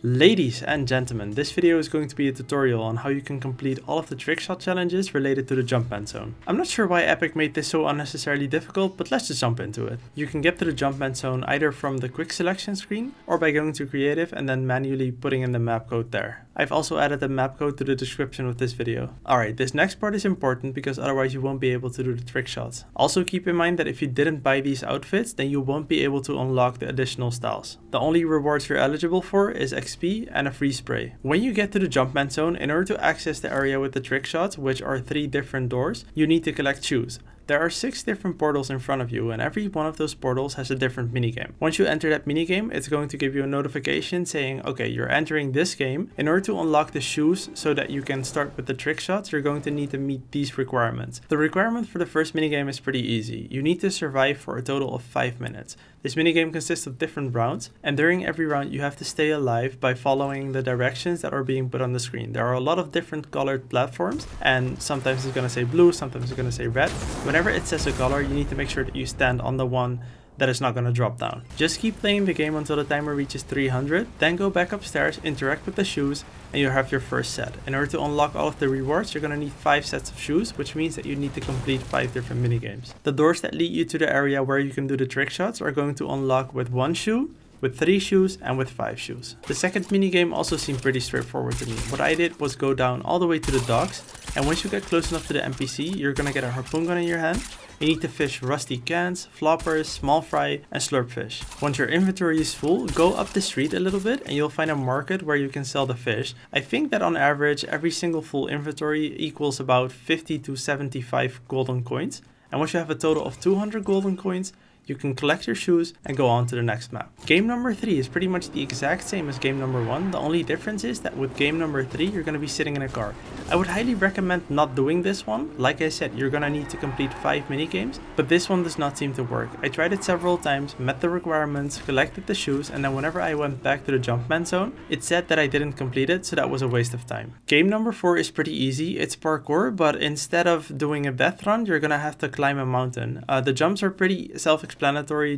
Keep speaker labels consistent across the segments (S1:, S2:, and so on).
S1: Ladies and gentlemen, this video is going to be a tutorial on how you can complete all of the Trickshot challenges related to the Jumpman Zone. I'm not sure why Epic made this so unnecessarily difficult, but let's just jump into it. You can get to the Jumpman Zone either from the quick selection screen or by going to creative and then manually putting in the map code there. I've also added the map code to the description of this video. Alright, this next part is important because otherwise you won't be able to do the trick shots. Also keep in mind that if you didn't buy these outfits, then you won't be able to unlock the additional styles. The only rewards you're eligible for is XP and a free spray. When you get to the Jumpman Zone, in order to access the area with the trick shots, which are 3 different doors, you need to collect shoes. There are 6 different portals in front of you, and every one of those portals has a different minigame. Once you enter that minigame, it's going to give you a notification saying, okay, you're entering this game. In order to unlock the shoes so that you can start with the trick shots, you're going to need to meet these requirements. The requirement for the first minigame is pretty easy. You need to survive for a total of 5 minutes. This minigame consists of different rounds, and during every round you have to stay alive by following the directions that are being put on the screen. There are a lot of different colored platforms, and sometimes it's going to say blue, sometimes it's going to say red. Whenever it says a color, you need to make sure that you stand on the one that is not going to drop down. Just keep playing the game until the timer reaches 300, then go back upstairs, interact with the shoes, and you have your first set. In order to unlock all of the rewards, you're going to need 5 sets of shoes, which means that you need to complete 5 different minigames. The doors that lead you to the area where you can do the trick shots are going to unlock with 1 shoe, with 3 shoes, and with 5 shoes. The second minigame also seemed pretty straightforward to me. What I did was go down all the way to the docks, and once you get close enough to the NPC, you're gonna get a harpoon gun in your hand. You need to fish rusty cans, floppers, small fry, and slurp fish. Once your inventory is full, go up the street a little bit and you'll find a market where you can sell the fish. I think that on average, every single full inventory equals about 50 to 75 golden coins. And once you have a total of 200 golden coins, you can collect your shoes and go on to the next map. Game number 3 is pretty much the exact same as game number 1. The only difference is that with game number 3, you're going to be sitting in a car. I would highly recommend not doing this one. Like I said, you're going to need to complete 5 minigames, but this one does not seem to work. I tried it several times, met the requirements, collected the shoes, and then whenever I went back to the Jumpman Zone, it said that I didn't complete it, so that was a waste of time. Game number 4 is pretty easy. It's parkour, but instead of doing a Deathrun, you're going to have to climb a mountain. The jumps are pretty self-explanatory.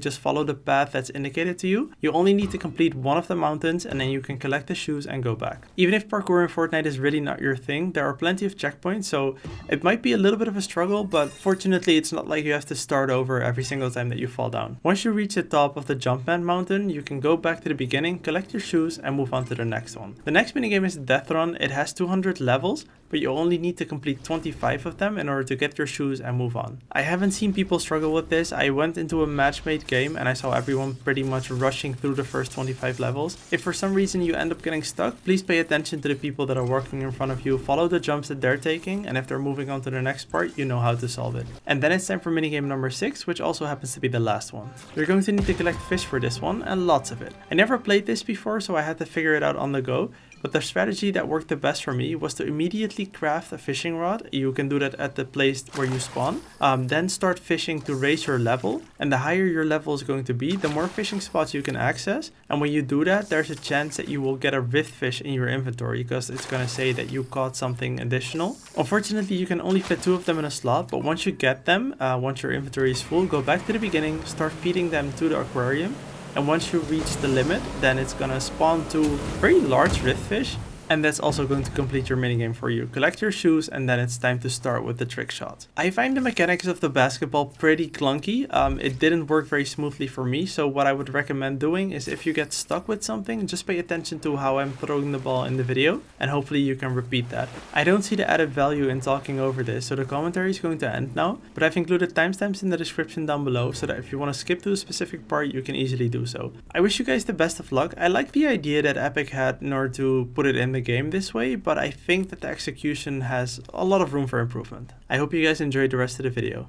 S1: Just follow the path that's indicated to you. You only need to complete one of the mountains and then you can collect the shoes and go back. Even if parkour in Fortnite is really not your thing, there are plenty of checkpoints, so it might be a little bit of a struggle, but fortunately it's not like you have to start over every single time that you fall down. Once you reach the top of the Jumpman mountain, you can go back to the beginning, collect your shoes, and move on to the next one. The next minigame is Deathrun. It has 200 levels, but you only need to complete 25 of them in order to get your shoes and move on. I haven't seen people struggle with this. I went into a match-made game and I saw everyone pretty much rushing through the first 25 levels. If for some reason you end up getting stuck, please pay attention to the people that are working in front of you, follow the jumps that they're taking, and if they're moving on to the next part, you know how to solve it. And then it's time for minigame number 6, which also happens to be the last one. You're going to need to collect fish for this one, and lots of it. I never played this before, so I had to figure it out on the go. But the strategy that worked the best for me was to immediately craft a fishing rod. You can do that at the place where you spawn. Then start fishing to raise your level. And the higher your level is going to be, the more fishing spots you can access. And when you do that, there's a chance that you will get a rift fish in your inventory because it's going to say that you caught something additional. Unfortunately, you can only fit 2 of them in a slot. But once you get them, once your inventory is full, go back to the beginning, start feeding them to the aquarium. And once you reach the limit, then it's gonna spawn 2 very large rift fish. And that's also going to complete your minigame for you. Collect your shoes and then it's time to start with the trick shot. I find the mechanics of the basketball pretty clunky. It didn't work very smoothly for me. So what I would recommend doing is if you get stuck with something, just pay attention to how I'm throwing the ball in the video. And hopefully you can repeat that. I don't see the added value in talking over this, so the commentary is going to end now. But I've included timestamps in the description down below so that if you want to skip to a specific part, you can easily do so. I wish you guys the best of luck. I like the idea that Epic had in order to put it in the game this way, but I think that the execution has a lot of room for improvement. I hope you guys enjoyed the rest of the video.